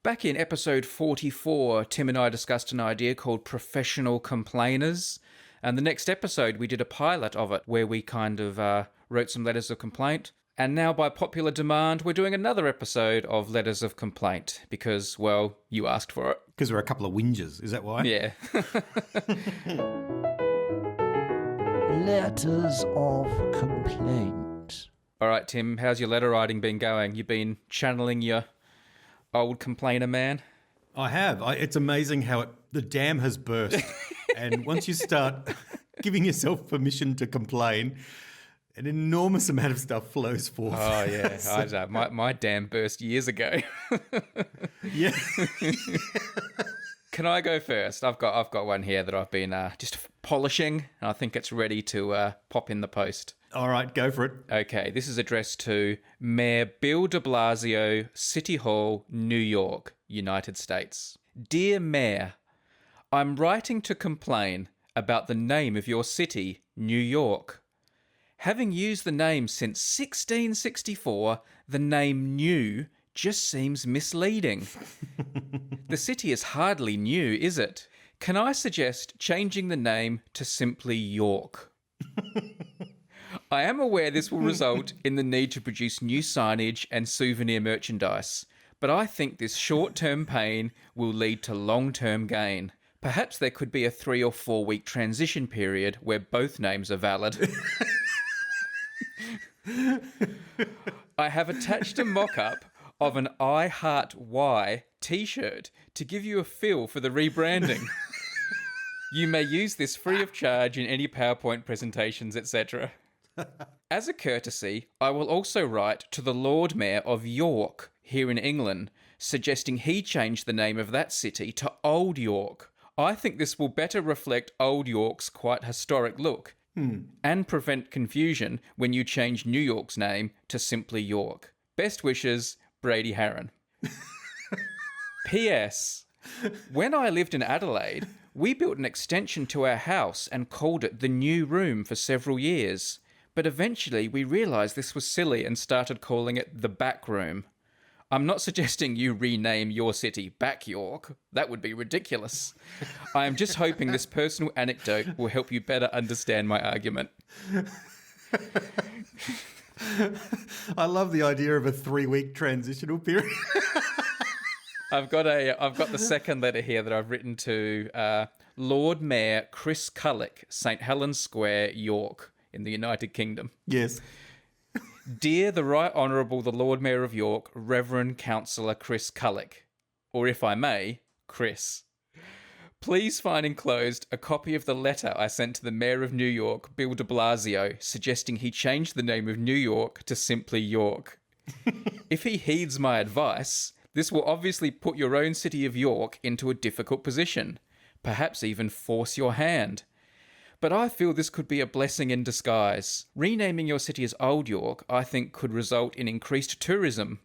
Back in episode 44, Tim and I discussed an idea called professional complainers. And the next episode, we did a pilot of it where we kind of wrote some letters of complaint. And now, by popular demand, we're doing another episode of Letters of Complaint because, well, you asked for it. Because we're a couple of whingers, is that why? Yeah. Letters of Complaint. All right, Tim, how's your letter writing been going? You been channeling your old complainer man? I have. It's amazing how the dam has burst. And once you start giving yourself permission to complain, an enormous amount of stuff flows forth. Oh, yeah. I know. My dam burst years ago. Yeah. Can I go first? I've got one here that I've been just polishing, and I think it's ready to pop in the post. All right, go for it. Okay, this is addressed to Mayor Bill de Blasio, City Hall, New York, United States. Dear Mayor, I'm writing to complain about the name of your city, New York. Having used the name since 1664, the name New just seems misleading. The city is hardly new, is it? Can I suggest changing the name to simply York? I am aware this will result in the need to produce new signage and souvenir merchandise, but I think this short-term pain will lead to long-term gain. Perhaps there could be a 3 or 4 week transition period where both names are valid. I have attached a mock-up of an I Heart Y t-shirt to give you a feel for the rebranding. You may use this free of charge in any PowerPoint presentations, etc. As a courtesy, I will also write to the Lord Mayor of York here in England, suggesting he change the name of that city to Old York. I think this will better reflect Old York's quite historic look and prevent confusion when you change New York's name to simply York. Best wishes, Brady Harron. P.S. When I lived in Adelaide, we built an extension to our house and called it the New Room for several years. But eventually we realised this was silly and started calling it the Back Room. I'm not suggesting you rename your city Back York. That would be ridiculous. I am just hoping this personal anecdote will help you better understand my argument. I love the idea of a 3-week transitional period. I've got the second letter here that I've written to Lord Mayor Chris Cullick, St Helens Square, York, in the United Kingdom. Yes. Dear the Right Honourable the Lord Mayor of York, Reverend Councillor Chris Cullick, or if I may, Chris. Please find enclosed a copy of the letter I sent to the Mayor of New York, Bill de Blasio, suggesting he change the name of New York to simply York. If he heeds my advice, this will obviously put your own city of York into a difficult position, perhaps even force your hand. But I feel this could be a blessing in disguise. Renaming your city as Old York, I think, could result in increased tourism.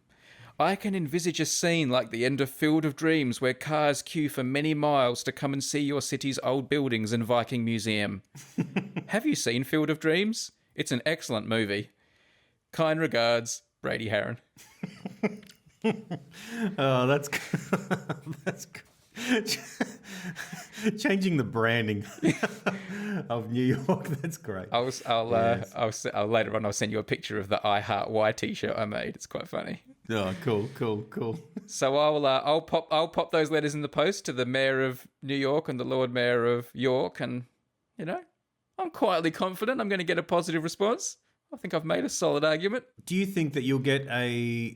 I can envisage a scene like the end of Field of Dreams where cars queue for many miles to come and see your city's old buildings and Viking Museum. Have you seen Field of Dreams? It's an excellent movie. Kind regards, Brady Harron. Oh, that's that's good. Changing the branding of New York. That's great. I'll later on I'll send you a picture of the I Heart Y t-shirt I made. It's quite funny. Oh, cool. So I'll pop those letters in the post to the Mayor of New York and the Lord Mayor of York, and I'm quietly confident I'm going to get a positive response. I think I've made a solid argument. Do you think that you'll get a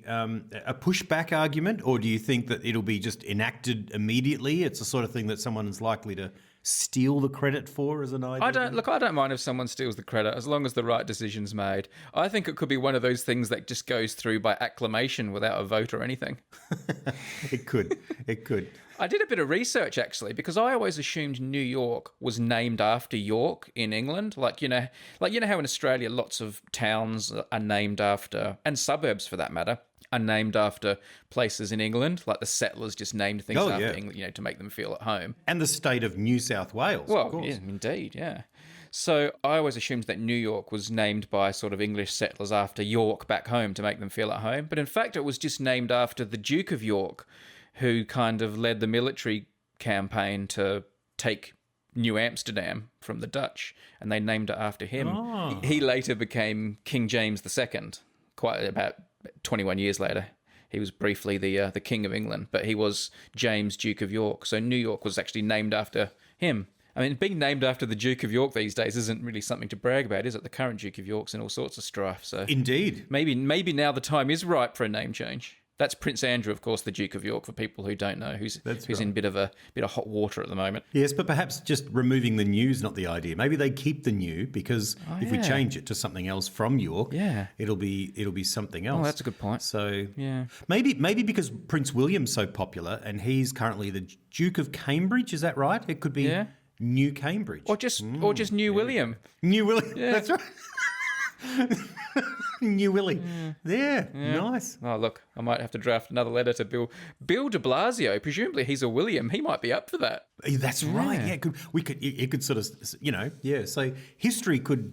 pushback argument, or do you think that it'll be just enacted immediately? It's the sort of thing that someone is likely to steal the credit for as an idea? I don't mind if someone steals the credit as long as the right decision's made. I think it could be one of those things that just goes through by acclamation without a vote or anything. It could. I did a bit of research, actually, because I always assumed New York was named after York in England. Like you know how in Australia lots of towns are named after, and suburbs for that matter, are named after places in England. Like the settlers just named things after England, to make them feel at home. And the state of New South Wales, well, of course. Yeah, indeed, yeah. So I always assumed that New York was named by sort of English settlers after York back home to make them feel at home. But in fact, it was just named after the Duke of York, who kind of led the military campaign to take New Amsterdam from the Dutch, and they named it after him. Oh. He later became King James II, quite about 21 years later. He was briefly the King of England, but he was James, Duke of York. So New York was actually named after him. I mean, being named after the Duke of York these days isn't really something to brag about, is it? The current Duke of York's in all sorts of strife. So Indeed. maybe now the time is right for a name change. That's Prince Andrew, of course, the Duke of York, for people who don't know, who's in a bit of hot water at the moment. Yes, but perhaps just removing the new's not the idea. Maybe they keep the new because if we change it to something else from York, it'll be something else. Oh, that's a good point. So yeah, maybe because Prince William's so popular and he's currently the Duke of Cambridge, is that right? It could be New Cambridge. or just New William. New William. Yeah. That's right. New Willie. Yeah, nice. Oh, look, I might have to draft another letter to Bill de Blasio. Presumably he's a William. He might be up for that. That's right. Yeah, it could sort of, so history could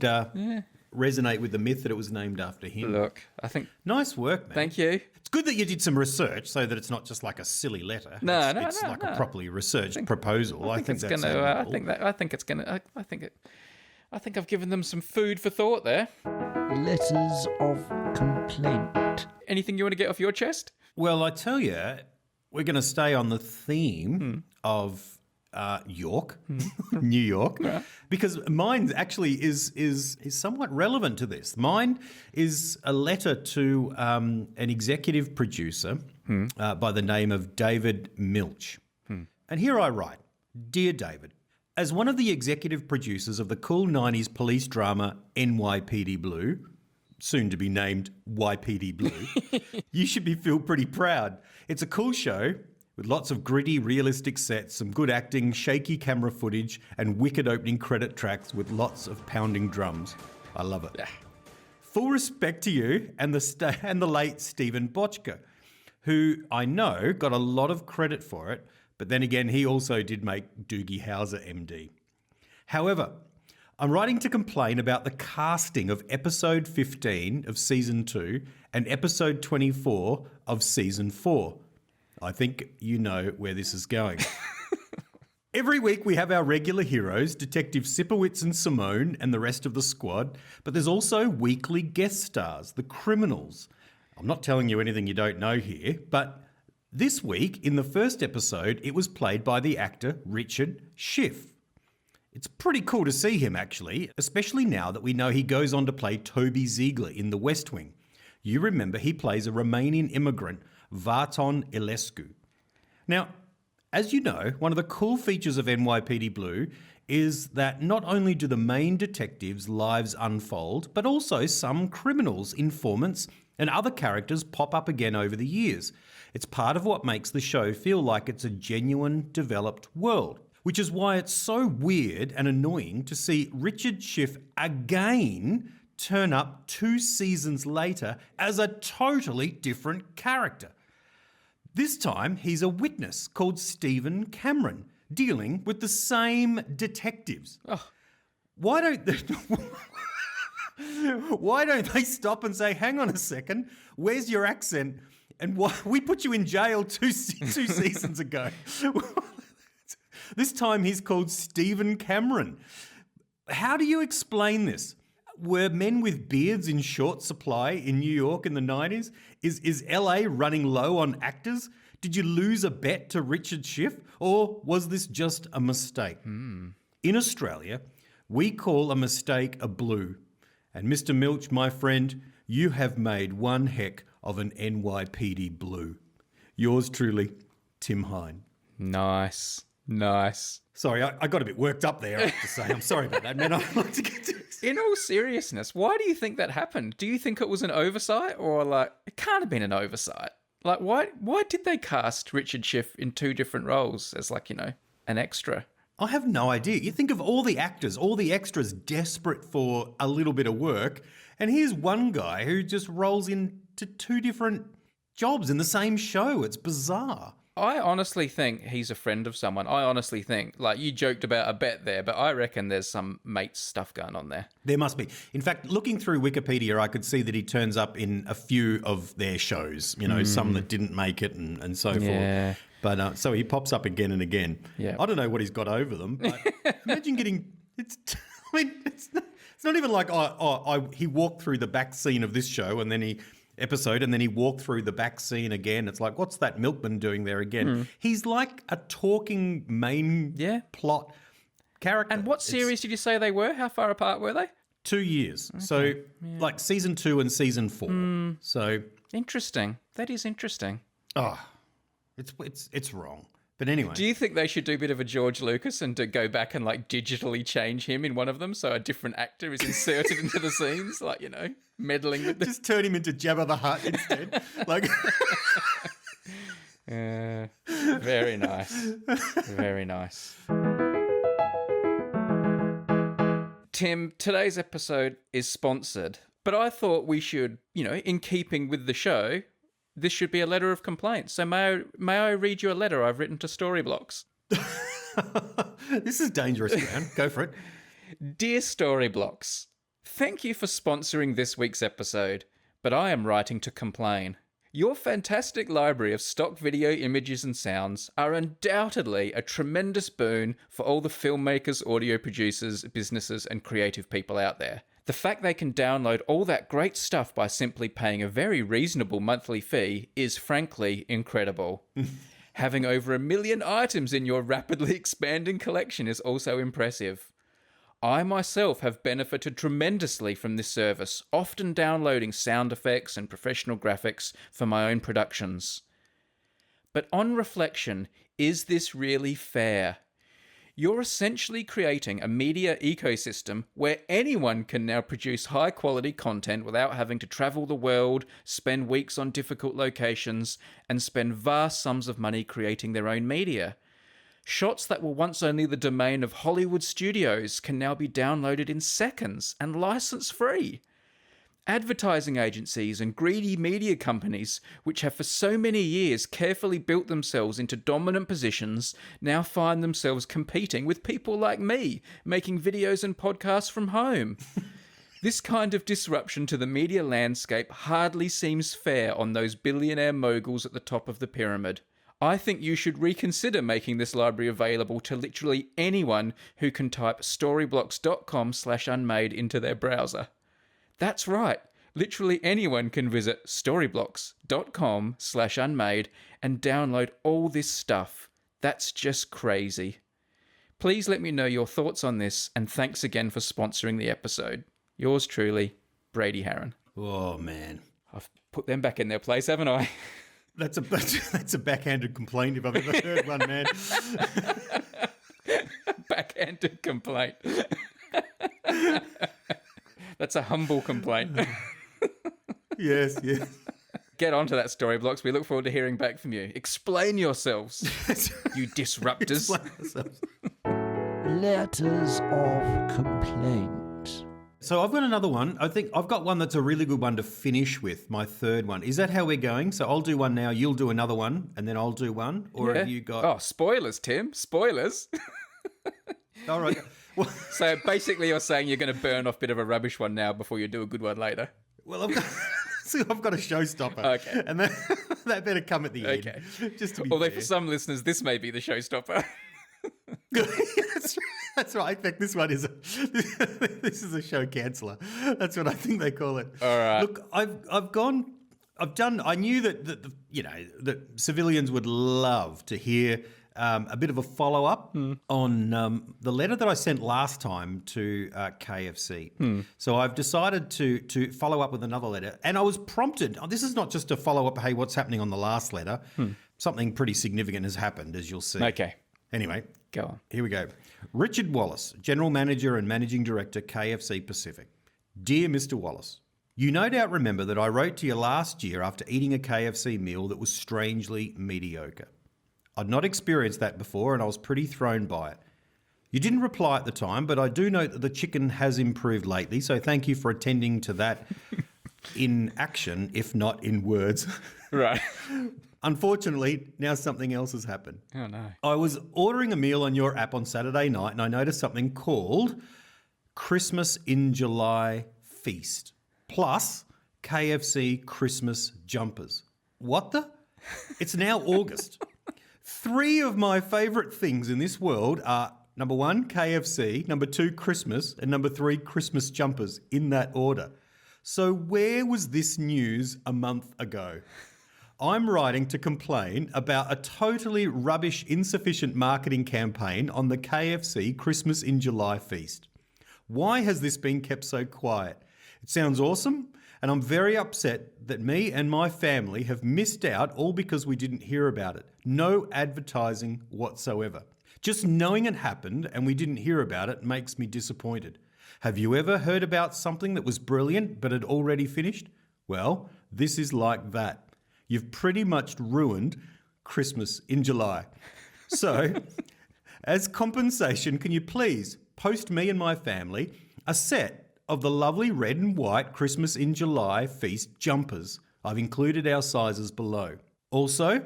resonate with the myth that it was named after him. Look, I think... Nice work, man. Thank you. It's good that you did some research so that it's not just like a silly letter. It's like a properly researched proposal. I think I've given them some food for thought there. Letters of complaint. Anything you want to get off your chest? Well, I tell you, we're going to stay on the theme of York, New York, because mine actually is somewhat relevant to this. Mine is a letter to an executive producer by the name of David Milch. And here I write, Dear David, as one of the executive producers of the cool 90s police drama NYPD Blue, soon to be named YPD Blue, you should feel pretty proud. It's a cool show with lots of gritty, realistic sets, some good acting, shaky camera footage, and wicked opening credit tracks with lots of pounding drums. I love it. Yeah. Full respect to you and the late Stephen Bochco, who I know got a lot of credit for it, but then again, he also did make Doogie Howser MD. However, I'm writing to complain about the casting of episode 15 of season 2 and episode 24 of season 4. I think you know where this is going. Every week we have our regular heroes, Detective Sipowicz and Simone and the rest of the squad, but there's also weekly guest stars, the criminals. I'm not telling you anything you don't know here, but this week, in the first episode, it was played by the actor Richard Schiff. It's pretty cool to see him, actually, especially now that we know he goes on to play Toby Ziegler in The West Wing. You remember he plays a Romanian immigrant, Varton Ilescu. Now, as you know, one of the cool features of NYPD Blue is that not only do the main detectives' lives unfold, but also some criminals, informants, and other characters pop up again over the years. It's part of what makes the show feel like it's a genuine, developed world, which is why it's so weird and annoying to see Richard Schiff again turn up 2 seasons later as a totally different character. This time, he's a witness called Stephen Cameron, dealing with the same detectives. Oh. Why don't they stop and say, hang on a second, where's your accent? And why we put you in jail two seasons ago. This time he's called Stephen Cameron. How do you explain this? Were men with beards in short supply in New York in the 90s? Is LA running low on actors? Did you lose a bet to Richard Schiff? Or was this just a mistake? In Australia, we call a mistake a blue. And Mr. Milch, my friend, you have made one heck of an NYPD Blue. Yours truly, Tim Hine. Nice. Sorry, I got a bit worked up there, I have to say. I'm sorry about that, man. I'd like to get to this. In all seriousness, why do you think that happened? Do you think it was an oversight, or it can't have been an oversight? Why did they cast Richard Schiff in 2 different roles as an extra? I have no idea. You think of all the actors, all the extras desperate for a little bit of work, and here's one guy who just rolls into 2 different jobs in the same show. It's bizarre. I honestly think he's a friend of someone. I honestly think, you joked about a bet there, but I reckon there's some mates stuff going on there. There must be. In fact, looking through Wikipedia, I could see that he turns up in a few of their shows, some that didn't make it and so forth. But so he pops up again and again. Yeah. I don't know what he's got over them, but imagine getting it's not even like he walked through the back scene of this show and then he walked through the back scene again. It's like, what's that milkman doing there again? He's like a talking main plot character. And what series did you say they were? How far apart were they? 2 years. Okay. So like season 2 and season 4. So interesting. That is interesting. Oh, it's wrong. But anyway. Do you think they should do a bit of a George Lucas and to go back and like digitally change him in one of them so a different actor is inserted into the scenes, like, you know, meddling with Just turn him into Jabba the Hutt instead. Like very nice. Very nice. Tim, today's episode is sponsored, but I thought we should, you know, in keeping with the show, this should be a letter of complaint. So may I read you a letter I've written to Storyblocks? This is dangerous, man. Go for it. Dear Storyblocks, thank you for sponsoring this week's episode, but I am writing to complain. Your fantastic library of stock video images and sounds are undoubtedly a tremendous boon for all the filmmakers, audio producers, businesses, and creative people out there. The fact they can download all that great stuff by simply paying a very reasonable monthly fee is frankly incredible. Having over 1 million items in your rapidly expanding collection is also impressive. I myself have benefited tremendously from this service, often downloading sound effects and professional graphics for my own productions. But on reflection, is this really fair? You're essentially creating a media ecosystem where anyone can now produce high-quality content without having to travel the world, spend weeks on difficult locations, and spend vast sums of money creating their own media. Shots that were once only the domain of Hollywood studios can now be downloaded in seconds and license-free. Advertising agencies and greedy media companies, which have for so many years carefully built themselves into dominant positions, now find themselves competing with people like me, making videos and podcasts from home. This kind of disruption to the media landscape hardly seems fair on those billionaire moguls at the top of the pyramid. I think you should reconsider making this library available to literally anyone who can type storyblocks.com/unmade into their browser. That's right. Literally anyone can visit storyblocks.com/unmade and download all this stuff. That's just crazy. Please let me know your thoughts on this, and thanks again for sponsoring the episode. Yours truly, Brady Harron. Oh, man. I've put them back in their place, haven't I? That's a backhanded complaint if I've ever heard one, man. Backhanded complaint. That's a humble complaint. Yes. Get onto that, Storyblocks. We look forward to hearing back from you. Explain yourselves, you disruptors. Letters of complaint. So I've got another one. I think I've got one that's a really good one to finish with, my third one. Is that how we're going? So I'll do one now, you'll do another one, and then I'll do one? Or have you got... Oh, spoilers, Tim. Spoilers. All right. Well, so basically you're saying you're going to burn off a bit of a rubbish one now before you do a good one later. Well, I've got a showstopper. Okay. And that better come at the end. Okay. Just to be Although fair. for some listeners, this may be the showstopper. That's right. In fact, this one is this is a show canceller. That's what I think they call it. All right. Look, I knew that civilians would love to hear a bit of a follow up on the letter that I sent last time to KFC. So I've decided to follow up with another letter, and I was prompted. This is not just a follow up. Hey, what's happening on the last letter? Something pretty significant has happened, as you'll see. Okay. Anyway, go on. Here we go. Richard Wallace, General Manager and Managing Director, KFC Pacific. Dear Mr. Wallace, you no doubt remember that I wrote to you last year after eating a KFC meal that was strangely mediocre. I'd not experienced that before and I was pretty thrown by it. You didn't reply at the time, but I do note that the chicken has improved lately, so thank you for attending to that in action, if not in words. Right. Unfortunately, now something else has happened. Oh, no. I was ordering a meal on your app on Saturday night and I noticed something called Christmas in July Feast plus KFC Christmas jumpers. What the? It's now August. Three of my favourite things in this world are number 1, KFC, number 2, Christmas, and number 3, Christmas jumpers, in that order. So where was this news a month ago? I'm writing to complain about a totally rubbish, insufficient marketing campaign on the KFC Christmas in July feast. Why has this been kept so quiet? It sounds awesome, and I'm very upset that me and my family have missed out all because we didn't hear about it. No advertising whatsoever. Just knowing it happened and we didn't hear about it makes me disappointed. Have you ever heard about something that was brilliant but had already finished? Well, this is like that. You've pretty much ruined Christmas in July. So, as compensation, can you please post me and my family a set of the lovely red and white Christmas in July feast jumpers? I've included our sizes below. Also,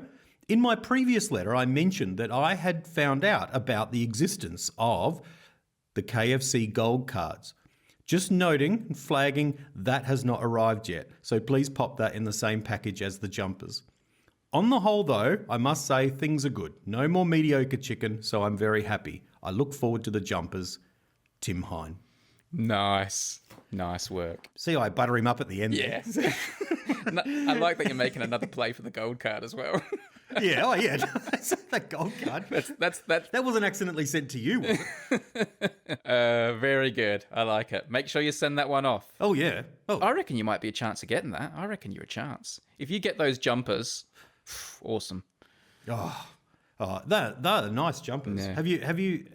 in my previous letter, I mentioned that I had found out about the existence of the KFC gold cards. Just noting and flagging that has not arrived yet, so please pop that in the same package as the jumpers. On the whole though, I must say things are good. No more mediocre chicken, so I'm very happy. I look forward to the jumpers. Tim Hine. Nice. Nice work. See, I butter him up at the end. Yeah. I like that you're making another play for the gold card as well. Yeah, oh yeah. That gold card. That wasn't accidentally sent to you, was it? Very good. I like it. Make sure you send that one off. Oh yeah. Oh. I reckon you might be a chance of getting that. I reckon you're a chance. If you get those jumpers, awesome. Oh, they're nice jumpers. Yeah. Have you,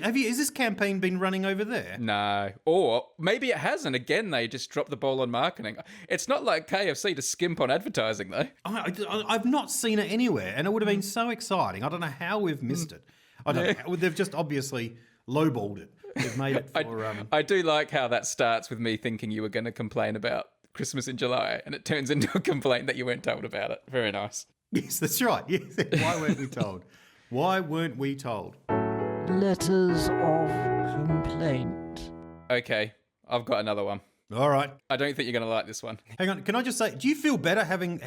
has this campaign been running over there? No. Or maybe it hasn't. Again, they just dropped the ball on marketing. It's not like KFC to skimp on advertising, though. I've not seen it anywhere, and it would have been so exciting. I don't know how we've missed it. I don't know. They've just obviously lowballed it. They've made it for... I do like how that starts with me thinking you were going to complain about Christmas in July, and it turns into a complaint that you weren't told about it. Very nice. Yes, that's right. Yes. Why weren't we told? Why weren't we told? Letters of complaint. Okay, I've got another one. All right. I don't think you're going to like this one. Hang on. Can I just say, do you feel better having?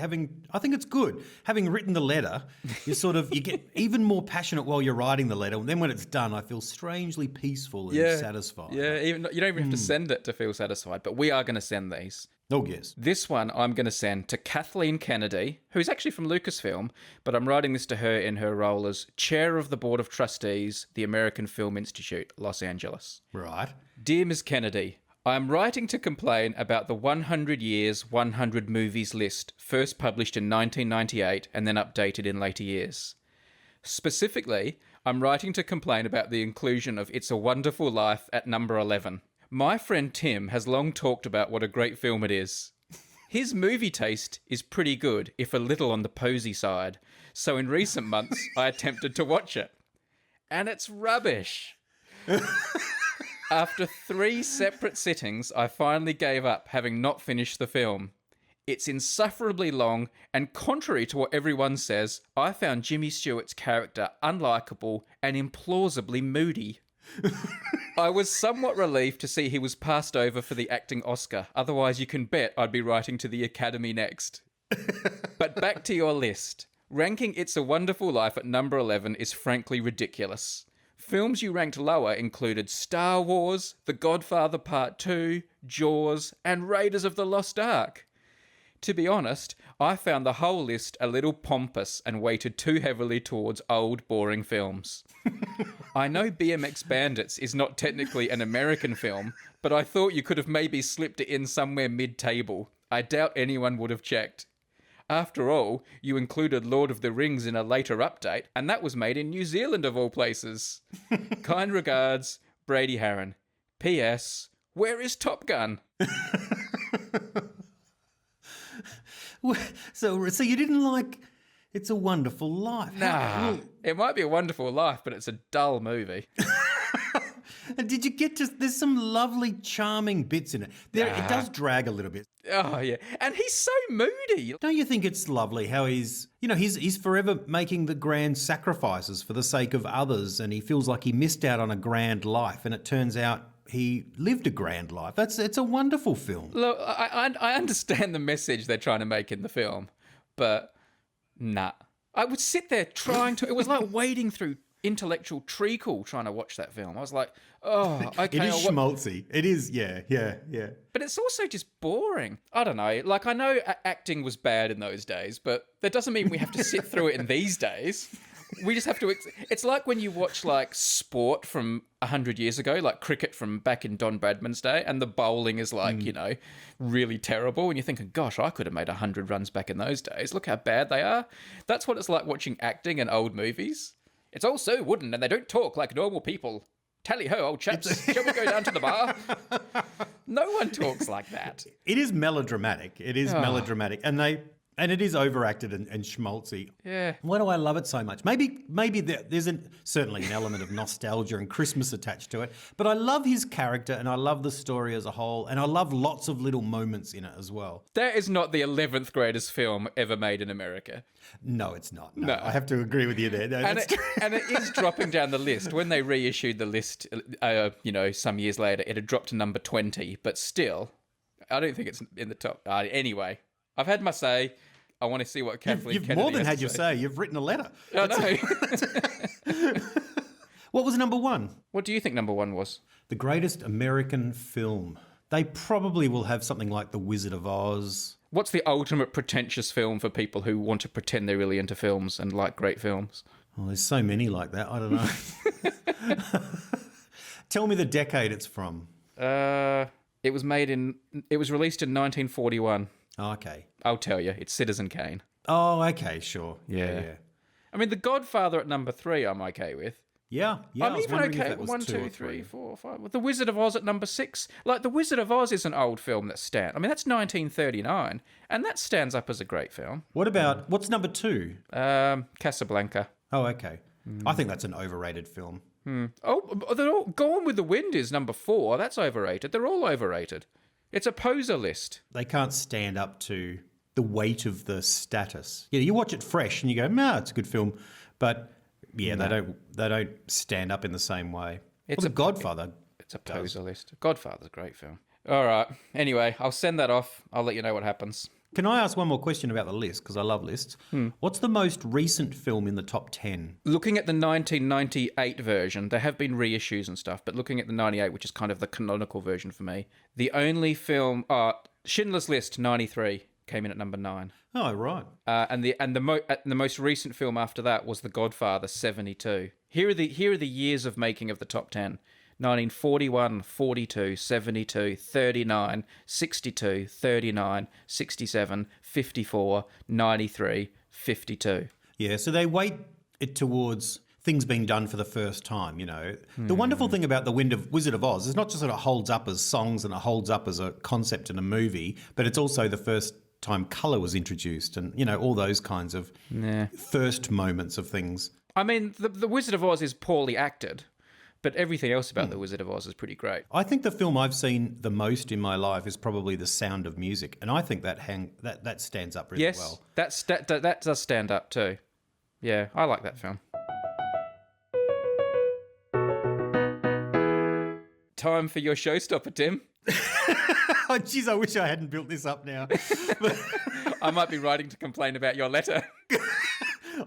I think it's good having written the letter. You get even more passionate while you're writing the letter. And then when it's done, I feel strangely peaceful and satisfied. Yeah, you don't even have to send it to feel satisfied. But we are going to send these. Oh, yes. This one I'm going to send to Kathleen Kennedy, who's actually from Lucasfilm, but I'm writing this to her in her role as Chair of the Board of Trustees, the American Film Institute, Los Angeles. Right. Dear Ms. Kennedy, I am writing to complain about the 100 Years, 100 Movies list, first published in 1998 and then updated in later years. Specifically, I'm writing to complain about the inclusion of It's a Wonderful Life at number 11. My friend Tim has long talked about what a great film it is. His movie taste is pretty good, if a little on the posy side, so in recent months I attempted to watch it. And it's rubbish. After 3 separate sittings, I finally gave up, having not finished the film. It's insufferably long, and contrary to what everyone says, I found Jimmy Stewart's character unlikable and implausibly moody. I was somewhat relieved to see he was passed over for the acting Oscar. Otherwise, you can bet I'd be writing to the Academy next. But back to your list. Ranking It's a Wonderful Life at number 11 is frankly ridiculous. Films you ranked lower included Star Wars, The Godfather Part 2, Jaws, and Raiders of the Lost Ark. To be honest, I found the whole list a little pompous and weighted too heavily towards old, boring films. I know BMX Bandits is not technically an American film, but I thought you could have maybe slipped it in somewhere mid-table. I doubt anyone would have checked. After all, you included Lord of the Rings in a later update, and that was made in New Zealand of all places. Kind regards, Brady Harron. P.S. Where is Top Gun? So you didn't like It's a Wonderful Life? Nah, it might be a wonderful life, but it's a dull movie. And did you get to... There's some lovely, charming bits in it. It does drag a little bit. Oh, yeah. And he's so moody. Don't you think it's lovely how he's forever making the grand sacrifices for the sake of others, and he feels like he missed out on a grand life, and it turns out he lived a grand life. It's a wonderful film. Look, I understand the message they're trying to make in the film, but nah. I would sit there trying to... It was like wading through intellectual treacle trying to watch that film. I was like, oh, okay. It is schmaltzy. It is, yeah. But it's also just boring. I don't know. Like, I know acting was bad in those days, but that doesn't mean we have to sit through it in these days. We just have to... It's like when you watch, like, sport from 100 years ago, like cricket from back in Don Bradman's day, and the bowling is, like, you know, really terrible, and you're thinking, gosh, I could have made 100 runs back in those days. Look how bad they are. That's what it's like watching acting in old movies. It's all so wooden, and they don't talk like normal people. Tally-ho, old chaps. Shall we go down to the bar? No one talks like that. It is melodramatic. It is melodramatic. And it is overacted and schmaltzy. Yeah. Why do I love it so much? Maybe there's certainly an element of nostalgia and Christmas attached to it. But I love his character and I love the story as a whole. And I love lots of little moments in it as well. That is not the 11th greatest film ever made in America. No, it's not. No. I have to agree with you there. No, and it is dropping down the list. When they reissued the list, some years later, it had dropped to number 20. But still, I don't think it's in the top. Anyway, I've had my say. I want to see what Kathleen You've Kennedy more than has had to your say. say. You've written a letter. I know. What was number one? What do you think number one was? The greatest American film. They probably will have something like The Wizard of Oz. What's the ultimate pretentious film for people who want to pretend they're really into films and like great films? Oh, there's so many like that. I don't know. Tell me the decade it's from. It was released in 1941. Oh, okay. I'll tell you, it's Citizen Kane. Oh, okay, sure. Yeah. I mean, The Godfather at number 3, I'm okay with. Yeah. I'm I was even wondering if okay that with was 1, 2, 3, 4, 5. The Wizard of Oz at number 6. Like, The Wizard of Oz is an old film that stands. I mean, that's 1939, and that stands up as a great film. What's number 2? Casablanca. Oh, okay. I think that's an overrated film. Oh, Gone with the Wind is number 4. That's overrated. They're all overrated. It's a poser list. They can't stand up to the weight of the status. Yeah, you watch it fresh and you go, "Nah, it's a good film," but yeah, they don't stand up in the same way. It's The Godfather. It's a poser list. Godfather's a great film. All right. Anyway, I'll send that off. I'll let you know what happens. Can I ask one more question about the list? Because I love lists. What's the most recent film in the top 10? Looking at the 1998 version, there have been reissues and stuff, but looking at the 98, which is kind of the canonical version for me, the only film, Schindler's List 93 came in at number 9. Oh, right. And the most recent film after that was The Godfather 72. Here are the years of making of the top 10. 1941, 42, 72, 39, 62, 39, 67, 54, 93, 52. Yeah, so they weight it towards things being done for the first time, you know. The wonderful thing about The Wizard of Oz is not just that it holds up as songs and it holds up as a concept in a movie, but it's also the first time colour was introduced and, you know, all those kinds of first moments of things. I mean, the Wizard of Oz is poorly acted, but everything else about The Wizard of Oz is pretty great. I think the film I've seen the most in my life is probably The Sound of Music, and I think that stands up really well. Yes, that does stand up too. Yeah, I like that film. Time for your showstopper, Tim. Oh, jeez, I wish I hadn't built this up now. I might be writing to complain about your letter.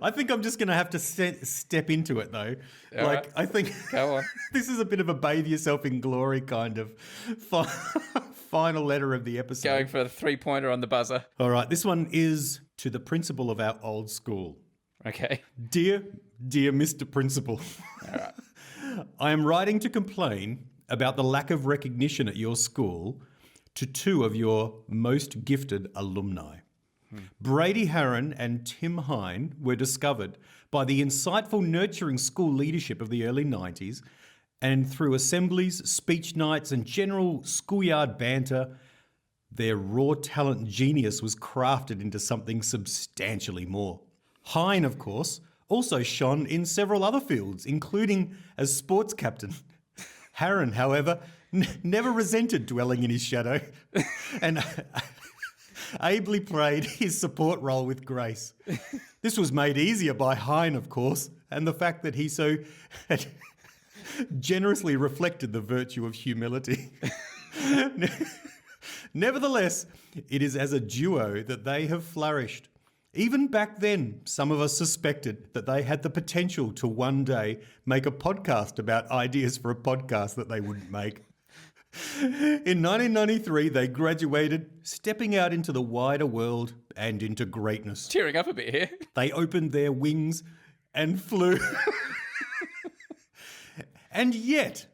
I think I'm just going to have to step into it, though. All right. I think Go on. This is a bit of a bathe yourself in glory kind of final letter of the episode. Going for a 3-pointer on the buzzer. All right, this one is to the principal of our old school. Okay. Dear Mr. Principal, All right. I am writing to complain about the lack of recognition at your school to 2 of your most gifted alumni. Brady Harron and Tim Hine were discovered by the insightful, nurturing school leadership of the early 90s, and through assemblies, speech nights, and general schoolyard banter, their raw talent genius was crafted into something substantially more. Hine, of course, also shone in several other fields, including as sports captain. Harron, however, never resented dwelling in his shadow and ably played his support role with grace. This was made easier by Hine, of course, and the fact that he so generously reflected the virtue of humility. Nevertheless, it is as a duo that they have flourished. Even back then, some of us suspected that they had the potential to one day make a podcast about ideas for a podcast that they wouldn't make. In 1993, they graduated, stepping out into the wider world and into greatness. Tearing up a bit here. They opened their wings and flew. And yet,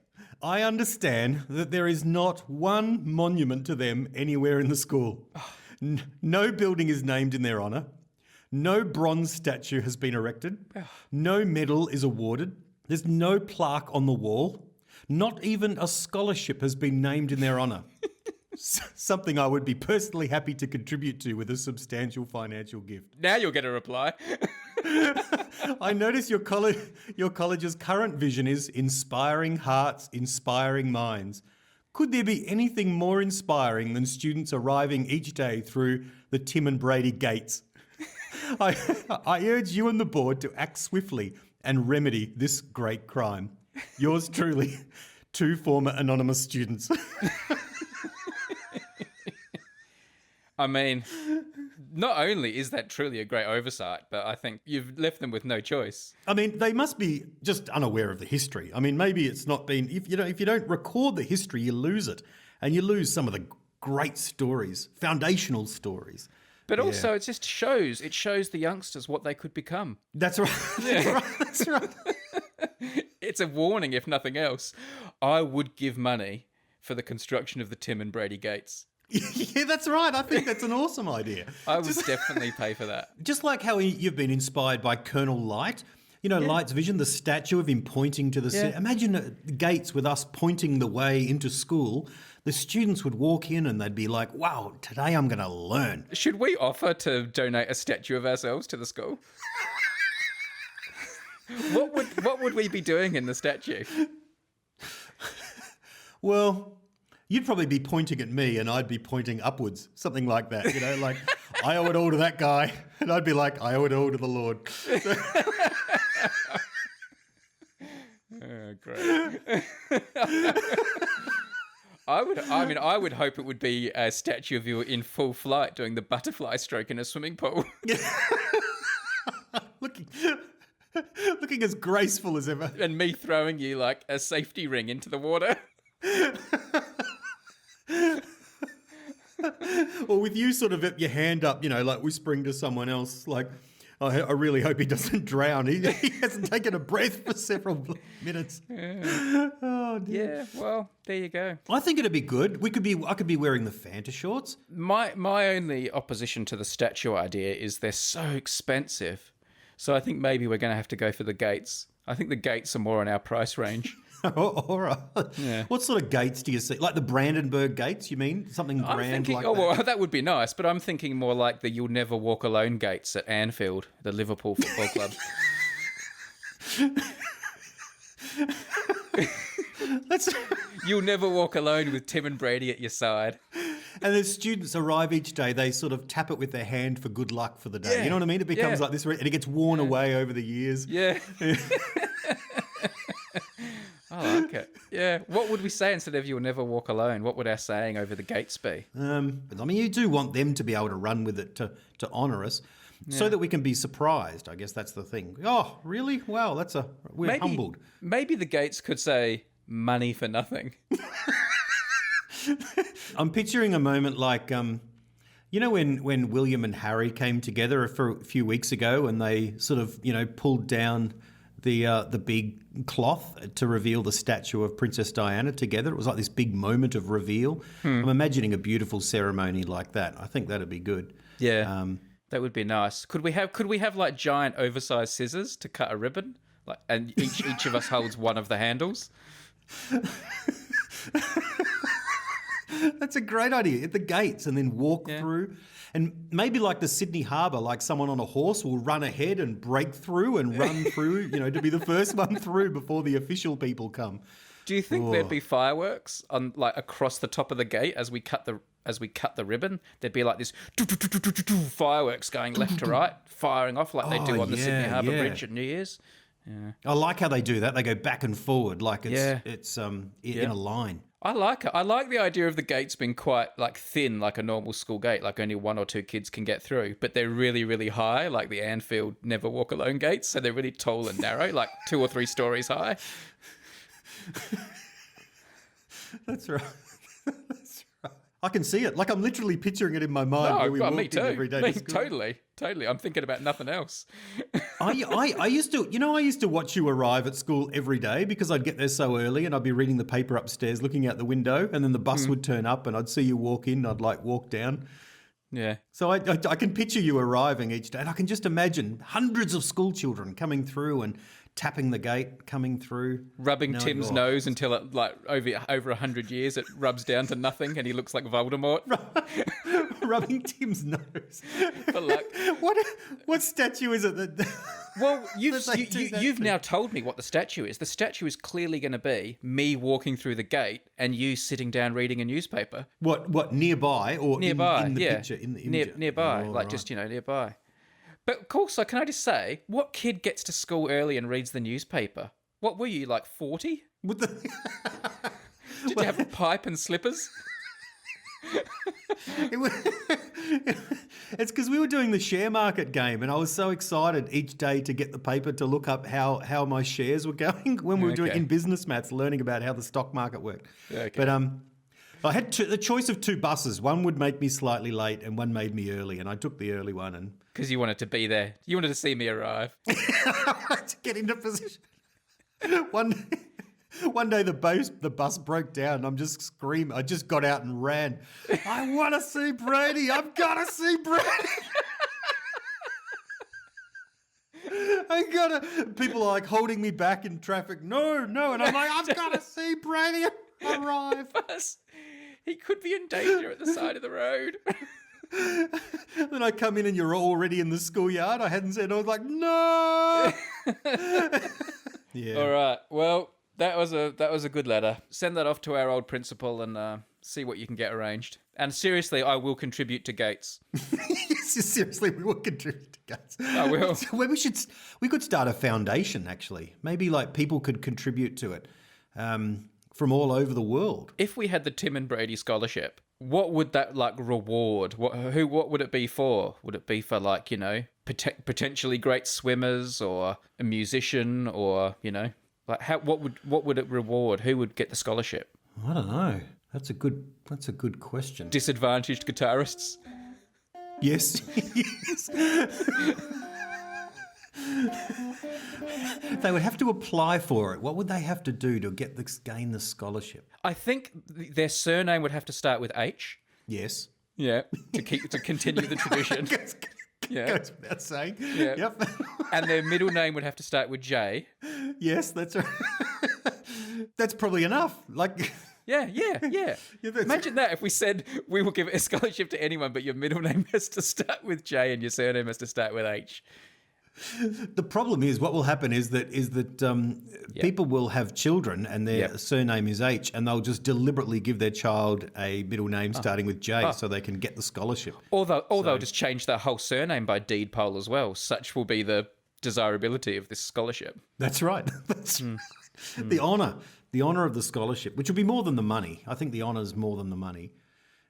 I understand that there is not one monument to them anywhere in the school. No building is named in their honour. No bronze statue has been erected. No medal is awarded. There's no plaque on the wall. Not even a scholarship has been named in their honour. Something I would be personally happy to contribute to with a substantial financial gift. Now you'll get a reply. I notice your college's current vision is inspiring hearts, inspiring minds. Could there be anything more inspiring than students arriving each day through the Tim and Brady gates? I urge you and the board to act swiftly and remedy this great crime. Yours truly, 2 former anonymous students. I mean, not only is that truly a great oversight, but I think you've left them with no choice. I mean, they must be just unaware of the history. I mean, maybe it's not been, if you don't record the history, you lose it. And you lose some of the great stories, foundational stories. But also it shows the youngsters what they could become. That's right. That's right. It's a warning, if nothing else. I would give money for the construction of the Tim and Brady gates. Yeah, that's right. I think that's an awesome idea. I would definitely pay for that. Just like how you've been inspired by Colonel Light. You know, Light's vision, the statue of him pointing to the city. Imagine gates with us pointing the way into school. The students would walk in and they'd be like, wow, today I'm going to learn. Should we offer to donate a statue of ourselves to the school? What would we be doing in the statue? Well, you'd probably be pointing at me and I'd be pointing upwards, something like that. You know, like, I owe it all to that guy. And I'd be like, I owe it all to the Lord. Oh, great. I would hope it would be a statue of you in full flight doing the butterfly stroke in a swimming pool. Looking as graceful as ever. And me throwing you like a safety ring into the water. Or with you sort of your hand up, you know, like whispering to someone else, like, I really hope he doesn't drown. He hasn't taken a breath for several minutes. Yeah. Oh, dear. Yeah, well, there you go. I think it'd be good. I could be wearing the Fanta shorts. My only opposition to the statue idea is they're so expensive. So I think maybe we're going to have to go for the gates. I think the gates are more in our price range. All right. Yeah. What sort of gates do you see? Like the Brandenburg gates, you mean? Something grand like that? Well, that would be nice, but I'm thinking more like the You'll Never Walk Alone gates at Anfield, the Liverpool Football Club. You'll never walk alone with Tim and Brady at your side. And as students arrive each day, they sort of tap it with their hand for good luck for the day. Yeah. You know what I mean? It becomes like this, and it gets worn away over the years. Yeah. I like it. Yeah. What would we say instead of You'll Never Walk Alone? What would our saying over the gates be? But I mean, you do want them to be able to run with it to honour us so that we can be surprised. I guess that's the thing. Oh, really? Wow, we're humbled. Maybe the gates could say money for nothing. I'm picturing a moment like, you know, when William and Harry came together a few weeks ago and they sort of, you know, pulled down the big cloth to reveal the statue of Princess Diana together. It was like this big moment of reveal. I'm imagining a beautiful ceremony like that. I think that'd be good. Yeah, that would be nice. Could we have like giant oversized scissors to cut a ribbon? Like, and each of us holds one of the handles. That's a great idea. At the gates and then walk through. And maybe like the Sydney Harbour, like someone on a horse will run ahead and break through and run through, you know, to be the first one through before the official people come. Do you think there'd be fireworks on like across the top of the gate as we cut the ribbon? There'd be like this fireworks going left to right, firing off like they do on the Sydney Harbour Bridge at New Year's. Yeah. I like how they do that. They go back and forward like it's in Yeah. a line. I like it. I like the idea of the gates being quite like thin, like a normal school gate, like only 1 or 2 kids can get through, but they're really, really high, like the Anfield Never Walk Alone gates. So they're really tall and narrow, like 2 or 3 stories high. That's right. That's right. I can see it. Like I'm literally picturing it in my mind where we walked me in too. every day to school. Totally. I'm thinking about nothing else. I used to watch you arrive at school every day because I'd get there so early and I'd be reading the paper upstairs, looking out the window, and then the bus would turn up and I'd see you walk in. I'd like walk down. Yeah. So I can picture you arriving each day, and I can just imagine hundreds of school children coming through and tapping the gate, coming through, Rubbing Tim's nose until it, like over 100 years, it rubs down to nothing and he looks like Voldemort. rubbing Tim's nose. For luck. What statue is it that? Well, that you've now told me what the statue is. The statue is clearly going to be me walking through the gate and you sitting down reading a newspaper. What nearby or nearby? in the picture in the image? Nearby, Oh, like right. just nearby. But also, can I just say, what kid gets to school early and reads the newspaper? What were you, like 40? With the Did you have a pipe and slippers? It's because we were doing the share market game, and I was so excited each day to get the paper to look up how my shares were going when we were doing in business maths, learning about how the stock market worked. Okay. But I had the choice of 2 buses. One would make me slightly late, and one made me early, and I took the early one and Because you wanted to be there. You wanted to see me arrive. to get into position. One day the bus broke down and I'm just screaming. I just got out and ran. I want to see Brady. I've got to see Brady. People are like holding me back in traffic. No. And I'm like, I've got to see Brady arrive. Bus. He could be in danger at the side of the road. Then I come in and you're already in the schoolyard. I hadn't said, I was like, no. Yeah. All right. Well, that was a good letter. Send that off to our old principal and see what you can get arranged. And seriously, I will contribute to Gates. Yes, seriously, we will contribute to Gates. I will. So we could start a foundation, actually. Maybe like people could contribute to it from all over the world. If we had the Tim and Brady scholarship, what would that like reward? What would it be for? Would it be for like, potentially great swimmers or a musician or, like what would it reward? Who would get the scholarship? I don't know. That's a good question. Disadvantaged guitarists? Yes. Yes. They would have to apply for it. What would they have to do to gain the scholarship? I think their surname would have to start with H. Yes. Yeah, to continue the tradition. Yeah. Goes without saying. Yeah. Yep. And their middle name would have to start with J. Yes, that's right. That's probably enough. Like. Yeah. Imagine that if we said we will give a scholarship to anyone, but your middle name has to start with J and your surname has to start with H. The problem is, what will happen is that people will have children and their surname is H, and they'll just deliberately give their child a middle name starting with J so they can get the scholarship. Or they'll just change their whole surname by deed poll as well. Such will be the desirability of this scholarship. That's right. That's the honour of the scholarship, which will be more than the money. I think the honour is more than the money.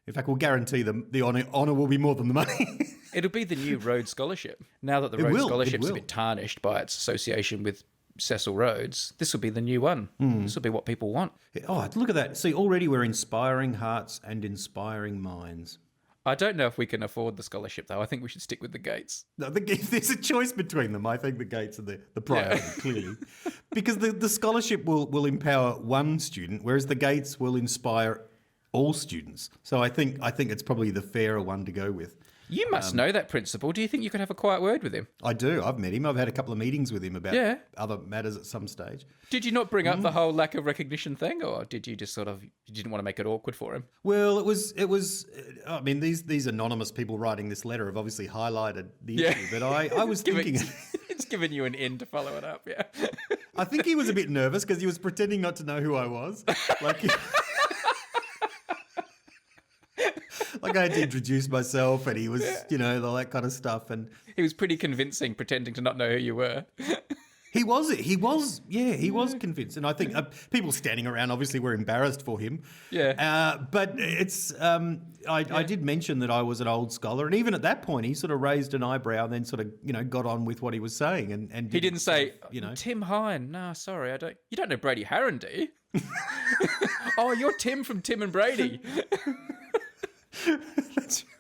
In fact, we'll guarantee the honour will be more than the money. It'll be the new Rhodes Scholarship. Now that the Rhodes Scholarship's a bit tarnished by its association with Cecil Rhodes, this will be the new one. This will be what people want. Oh, look at that. See, already we're inspiring hearts and inspiring minds. I don't know if we can afford the scholarship, though. I think we should stick with the Gates. No, if there's a choice between them, I think the Gates are the priority, clearly. Because the scholarship will empower one student, whereas the Gates will inspire all students. So I think it's probably the fairer one to go with. You must know that principal. Do you think you could have a quiet word with him? I do. I've met him. I've had a couple of meetings with him about other matters at some stage. Did you not bring up the whole lack of recognition thing, or did you just you didn't want to make it awkward for him? Well, it was. I mean, these anonymous people writing this letter have obviously highlighted the issue, but I was thinking. It's given you an in to follow it up, yeah. I think he was a bit nervous because he was pretending not to know who I was. Like I had to introduce myself, and he was, all that kind of stuff. And he was pretty convincing, pretending to not know who you were. He was convinced. And I think people standing around obviously were embarrassed for him. Yeah. But it's, I did mention that I was an old scholar. And even at that point, he sort of raised an eyebrow and then sort of, got on with what he was saying. And He didn't say, you know. Tim Hine. No, sorry, you don't know Brady Harron, do you? Oh, you're Tim from Tim and Brady.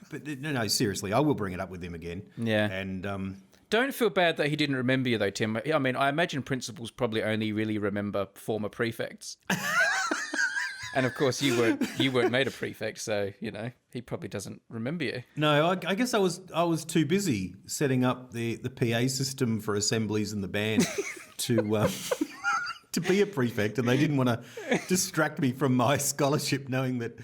But no, seriously, I will bring it up with him again. Yeah. And Don't feel bad that he didn't remember you, though, Tim. I mean, I imagine principals probably only really remember former prefects. And of course, you weren't made a prefect, so he probably doesn't remember you. no, I guess I was too busy setting up the PA system for assemblies in the band to to be a prefect, and they didn't want to distract me from my scholarship, knowing that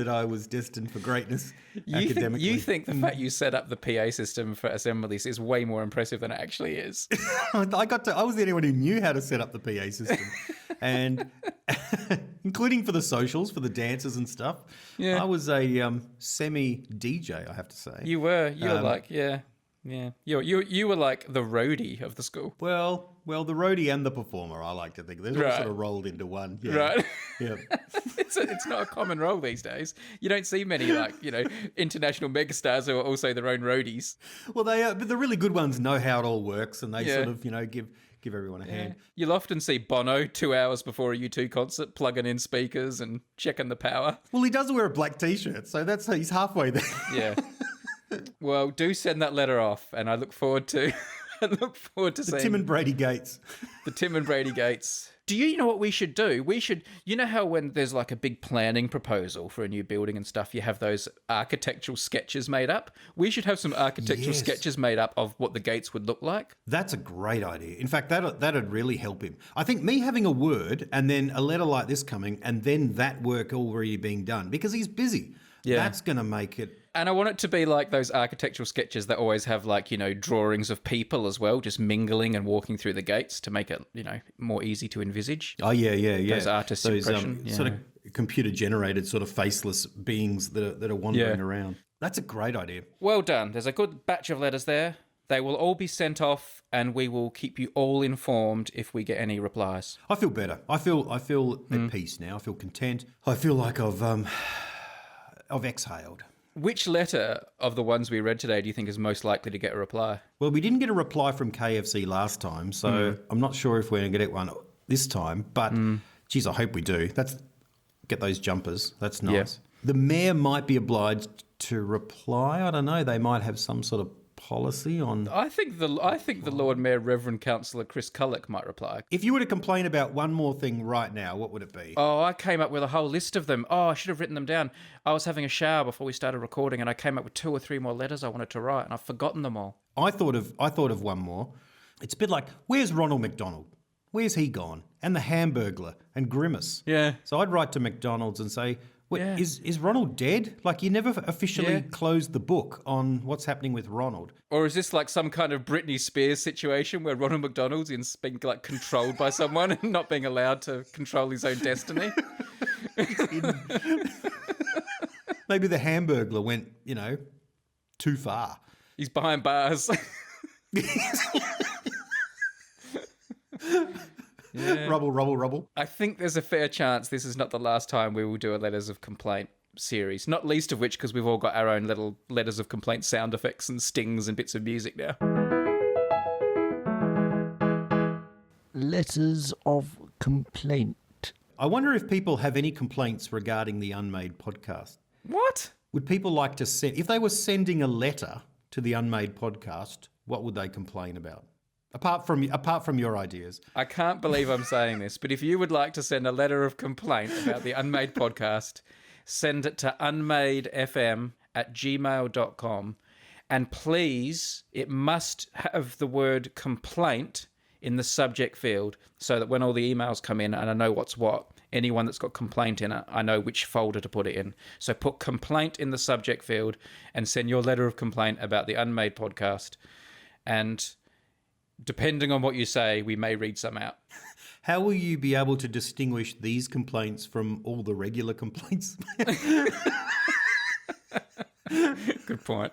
I was destined for greatness academically. You think the fact you set up the PA system for assemblies is way more impressive than it actually is. I was the only one who knew how to set up the PA system, and including for the socials, for the dances and stuff. Yeah. I was a semi DJ, I have to say. You were like, yeah. You were like the roadie of the school. Well, the roadie and the performer, I like to think. They're all sort of rolled into one. Yeah. Right. Yeah. It's not a common role these days. You don't see many international megastars who are also their own roadies. Well, they are, but the really good ones know how it all works, and they sort of give everyone a hand. You'll often see Bono 2 hours before a U2 concert plugging in speakers and checking the power. Well, he does wear a black t-shirt, so he's halfway there. Yeah. Well, do send that letter off, and I look forward to seeing Tim and Brady Gates. the Tim and Brady Gates. Do you know what we should do? You know how when there's like a big planning proposal for a new building and stuff, you have those architectural sketches made up? We should have some architectural sketches made up of what the gates would look like. That's a great idea. In fact, that'd really help him. I think me having a word and then a letter like this coming and then that work already being done, because he's busy. Yeah. That's going to make it... And I want it to be like those architectural sketches that always have drawings of people as well, just mingling and walking through the gates to make it, more easy to envisage. Oh, yeah. Those artists' impression. Sort of computer-generated sort of faceless beings that are wandering around. That's a great idea. Well done. There's a good batch of letters there. They will all be sent off, and we will keep you all informed if we get any replies. I feel better. I feel at peace now. I feel content. I feel like I've exhaled. Which letter of the ones we read today do you think is most likely to get a reply? Well, we didn't get a reply from KFC last time, so I'm not sure if we're going to get one this time, but geez, I hope we do. Get those jumpers. That's nice. Yeah. The mayor might be obliged to reply. I don't know. They might have some sort of policy on... I think the Lord Mayor, Reverend Councillor Chris Culloch might reply. If you were to complain about one more thing right now, what would it be? Oh, I came up with a whole list of them. Oh, I should have written them down. I was having a shower before we started recording, and I came up with 2 or 3 more letters I wanted to write, and I've forgotten them all. I thought of one more. It's a bit like, where's Ronald McDonald? Where's he gone? And the Hamburglar and Grimace. Yeah. So I'd write to McDonald's and say, is Ronald dead? Like, you never officially closed the book on what's happening with Ronald. Or is this like some kind of Britney Spears situation where Ronald McDonald's is being controlled by someone and not being allowed to control his own destiny? Maybe the Hamburglar went, too far. He's behind bars. Yeah. Rubble. I think there's a fair chance this is not the last time we will do a Letters of Complaint series, not least of which because we've all got our own little Letters of Complaint sound effects and stings and bits of music now. Letters of Complaint. I wonder if people have any complaints regarding the Unmade podcast. What? Would people like to send... If they were sending a letter to the Unmade podcast, what would they complain about? Apart from your ideas. I can't believe I'm saying this, but if you would like to send a letter of complaint about the Unmade podcast, send it to unmadefm@gmail.com. And please, it must have the word complaint in the subject field so that when all the emails come in and I know what's what, anyone that's got complaint in it, I know which folder to put it in. So put complaint in the subject field and send your letter of complaint about the Unmade podcast. And... depending on what you say, we may read some out. How will you be able to distinguish these complaints from all the regular complaints? Good point.